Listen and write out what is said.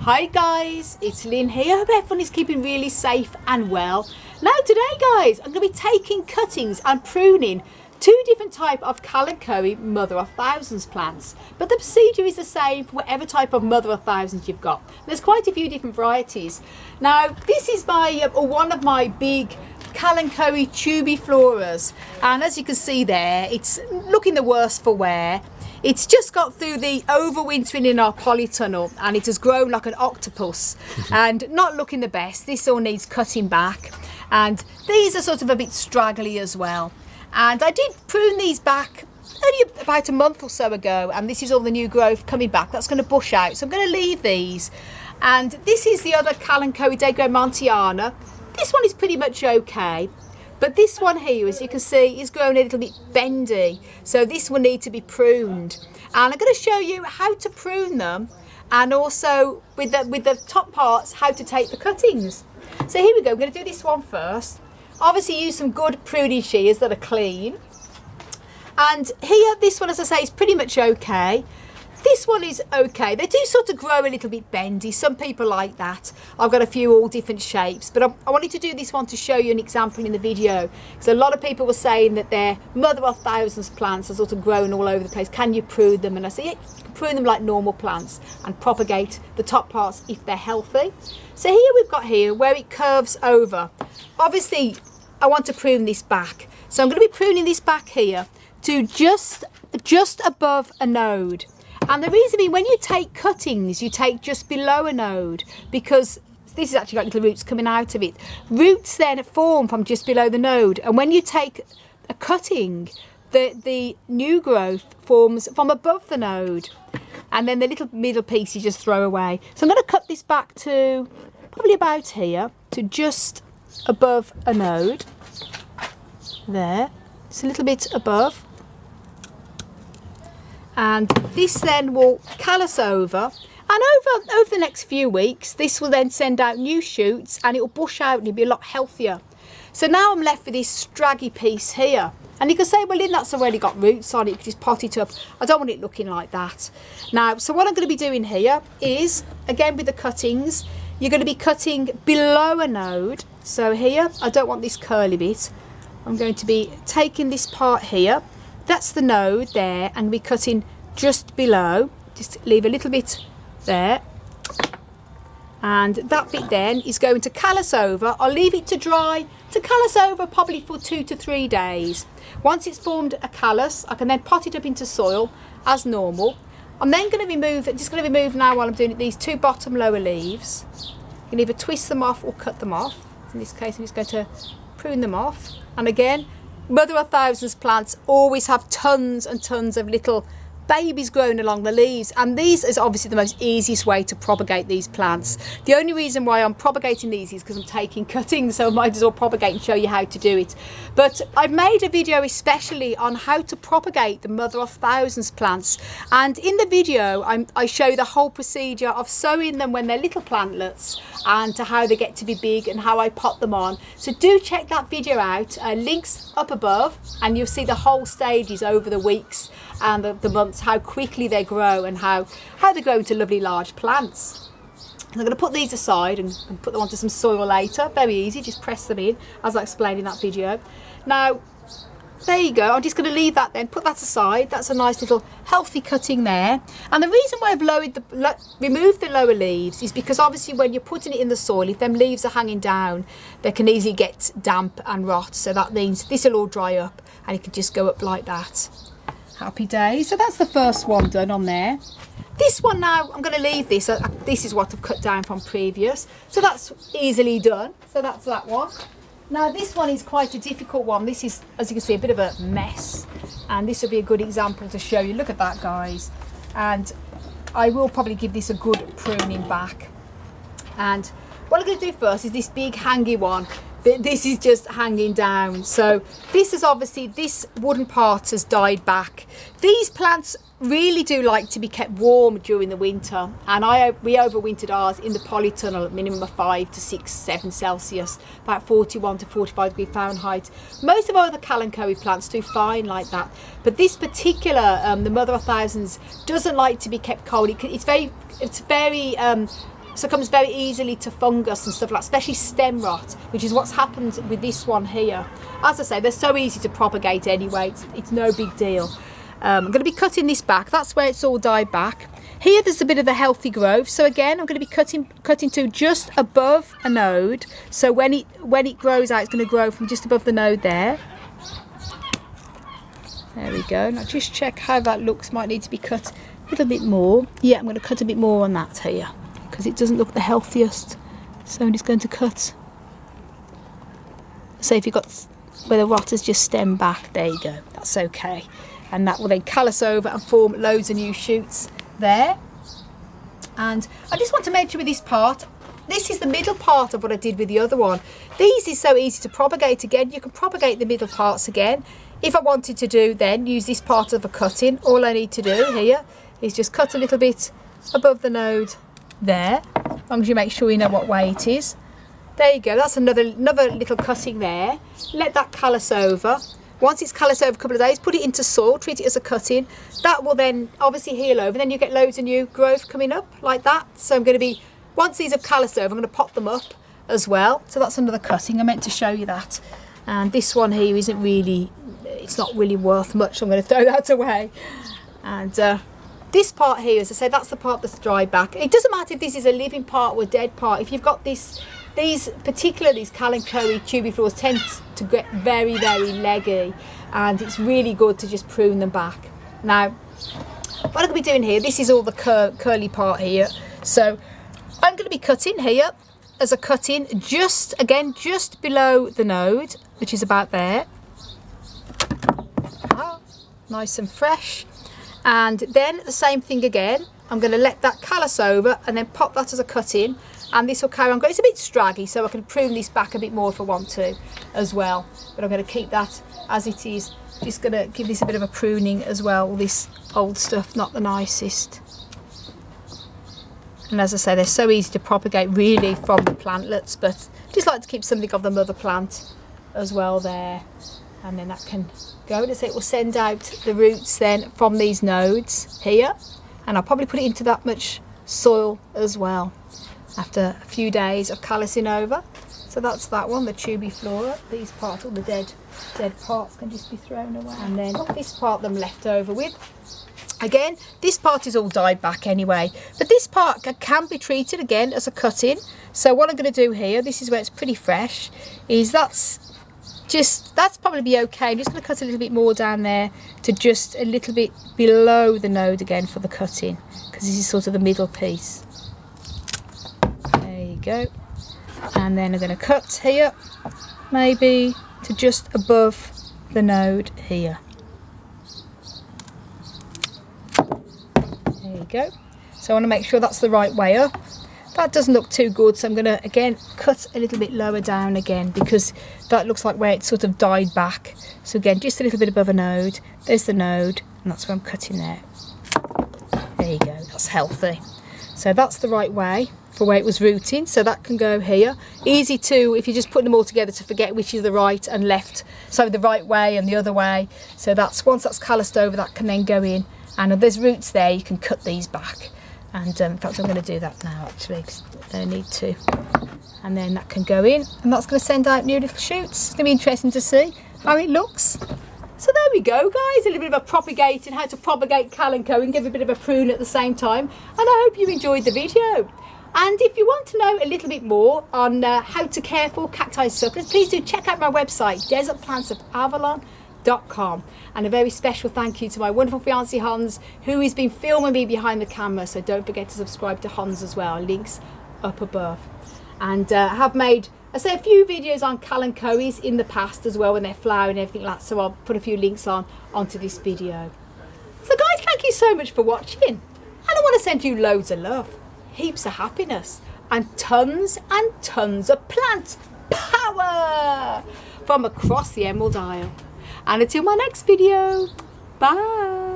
Hi guys, it's Lynn here. Hope everyone is keeping really safe and well. Now today guys, I'm going to be taking cuttings and pruning two different types of Kalanchoe mother of thousands plants. But the procedure is the same for whatever type of mother of thousands you've got. There's quite a few different varieties. Now this is one of my big Kalanchoe tubifloras, and as you can see there, it's looking the worst for wear. It's just got through the overwintering in our polytunnel and it has grown like an octopus and not looking the best. This all needs cutting back, and these are sort of a bit straggly as well. And I did prune these back only about a month or so ago, and this is all the new growth coming back. That's going to bush out, so I'm going to leave these. And this is the other Kalanchoe Montiana. This one is pretty much okay. But this one here, as you can see, is growing a little bit bendy. So this will need to be pruned. And I'm going to show you how to prune them, and also with the top parts, how to take the cuttings. So here we go. I'm going to do this one first. Obviously use some good pruning shears that are clean. And here, this one, as I say, is pretty much okay. This one is okay. They do sort of grow a little bit bendy. Some people like that. I've got a few all different shapes, but I wanted to do this one to show you an example in the video. So a lot of people were saying that their mother of thousands plants are sort of growing all over the place. Can you prune them? And I say, yeah, you can prune them like normal plants and propagate the top parts if they're healthy. So here we've got here where it curves over. Obviously, I want to prune this back. So I'm going to be pruning this back here to just above a node. And the reason being, when you take cuttings, you take just below a node, because this is actually got little roots coming out of it. Roots then form from just below the node, and when you take a cutting, the new growth forms from above the node, and then the little middle piece you just throw away. So I'm going to cut this back to probably about here, to just above a node. There, it's a little bit above. And this then will callus over, and over the next few weeks this will then send out new shoots, and it will bush out and it'll be a lot healthier. So now I'm left with this straggy piece here, and you can say, well Lynn, that's already got roots on it, you can just pot it up. I don't want it looking like that. Now, so what I'm going to be doing here is, again with the cuttings, you're going to be cutting below a node. So here, I don't want this curly bit. I'm going to be taking this part here. That's the node there, and we're cutting just below. Just leave a little bit there. And that bit then is going to callus over. I'll leave it to dry, to callus over probably for 2 to 3 days. Once it's formed a callus, I can then pot it up into soil as normal. I'm then going to remove now while I'm doing it, these two bottom lower leaves. You can either twist them off or cut them off. In this case, I'm just going to prune them off. And again, mother of thousands plants always have tons and tons of little babies growing along the leaves, and these is obviously the most easiest way to propagate these plants. The only reason why I'm propagating these is because I'm taking cuttings, so I might as well propagate and show you how to do it. But I've made a video especially on how to propagate the mother of thousands plants, and in the video I show the whole procedure of sowing them when they're little plantlets, and to how they get to be big and how I pot them on. So do check that video out, links up above, and you'll see the whole stages over the weeks and the months, how quickly they grow and how they grow into lovely large plants. So I'm going to put these aside and put them onto some soil later. Very easy, just press them in as I explained in that video. Now there you go. I'm just going to leave that then, put that aside. That's a nice little healthy cutting there. And the reason why I've removed the lower leaves is because obviously when you're putting it in the soil, if them leaves are hanging down, they can easily get damp and rot. So that means this will all dry up and it can just go up like that. Happy days. So that's the first one done on there. This one now, I'm going to leave this. This is what I've cut down from previous. So that's easily done. So that's that one. Now this one is quite a difficult one. This is, as you can see, a bit of a mess. And this will be a good example to show you. Look at that, guys. And I will probably give this a good pruning back. And what I'm going to do first is this big hangy one. This is just hanging down. So this is obviously, this wooden part has died back. These plants really do like to be kept warm during the winter, and we overwintered ours in the polytunnel at minimum of 5 to 6, 7 Celsius, about 41 to 45 degrees Fahrenheit. Most of our other Kalanchoe plants do fine like that, but this particular, the mother of thousands, doesn't like to be kept cold. It's very succumbs very easily to fungus and stuff like that, especially stem rot, which is what's happened with this one here. As I say, they're so easy to propagate anyway, it's no big deal. I'm going to be cutting this back, that's where it's all died back. Here there's a bit of the healthy growth, so again I'm going to be cutting to just above a node, so when it grows out, it's going to grow from just above the node there. There we go. Now just check how that looks. Might need to be cut a little bit more. Yeah, I'm going to cut a bit more on that here because it doesn't look the healthiest. So I'm just going to cut. So if you've got where the rot has just stemmed back, there you go. That's okay. And that will then callus over and form loads of new shoots there. And I just want to mention with this part, this is the middle part of what I did with the other one. These is so easy to propagate again. You can propagate the middle parts again. If I wanted to do then use this part of a cutting, all I need to do here is just cut a little bit above the node there, as long as you make sure you know what way it is. There you go, that's another little cutting there. Let that callus over. Once it's callused over a couple of days, put it into soil, treat it as a cutting. That will then obviously heal over, then you get loads of new growth coming up like that. So I'm going to be, once these have callused over, I'm going to pop them up as well. So that's another cutting, I meant to show you that. And this one here isn't really, it's not really worth much, so I'm going to throw that away. And this part here, as I say, that's the part that's dried back. It doesn't matter if this is a living part or a dead part. If you've got this, these Kalanchoe tubiflors tend to get very, very leggy, and it's really good to just prune them back. Now, what I'm going to be doing here, this is all the curly part here. So I'm going to be cutting here as a cutting, just below the node, which is about there. Nice and fresh. And then the same thing again, I'm going to let that callus over and then pop that as a cutting, and this will carry on going. It's a bit straggy, so I can prune this back a bit more if I want to as well, but I'm going to keep that as it is. Just going to give this a bit of a pruning as well. All this old stuff, not the nicest. And as I say, they're so easy to propagate really from the plantlets, but just like to keep something of the mother plant as well there. And then that can go, and it will send out the roots then from these nodes here, and I'll probably put it into that much soil as well after a few days of callusing over. So that's that one, the tubiflora. These parts, all the dead parts can just be thrown away, and then this part I'm left over with. Again, this part is all died back anyway, but this part can be treated again as a cutting. So what I'm going to do here, this is where it's pretty fresh, is that's probably be okay. I'm just going to cut a little bit more down there to just a little bit below the node again for the cutting, because this is sort of the middle piece. There you go. And then I'm going to cut here, maybe to just above the node here. There you go. So I want to make sure that's the right way up. That doesn't look too good, so I'm going to again cut a little bit lower down again, because that looks like where it sort of died back. So again, just a little bit above a node. There's the node, and that's where I'm cutting there. There you go, that's healthy. So that's the right way for where it was rooting, so that can go here. Easy to, if you just put them all together, to forget which is the right and left, so the right way and the other way. So that's, once that's calloused over, that can then go in, and if there's roots there, you can cut these back. And in fact, I'm going to do that now actually, because I need to. And then that can go in, and that's going to send out new little shoots. It's going to be interesting to see how it looks. So there we go, guys, a little bit of a propagating, how to propagate Kalanchoe and give a bit of a prune at the same time. And I hope you enjoyed the video. And if you want to know a little bit more on how to care for cacti succulents, please do check out my website, desertplantsofavalon.com. And a very special thank you to my wonderful fiancé Hans, who has been filming me behind the camera. So don't forget to subscribe to Hans as well, links up above. And I have made, I say, a few videos on Kalanchoes in the past as well, when they're flowering and everything like that, so I'll put a few links onto this video. So guys, thank you so much for watching, and I want to send you loads of love, heaps of happiness, and tons of plant power from across the Emerald Isle. And until my next video, bye.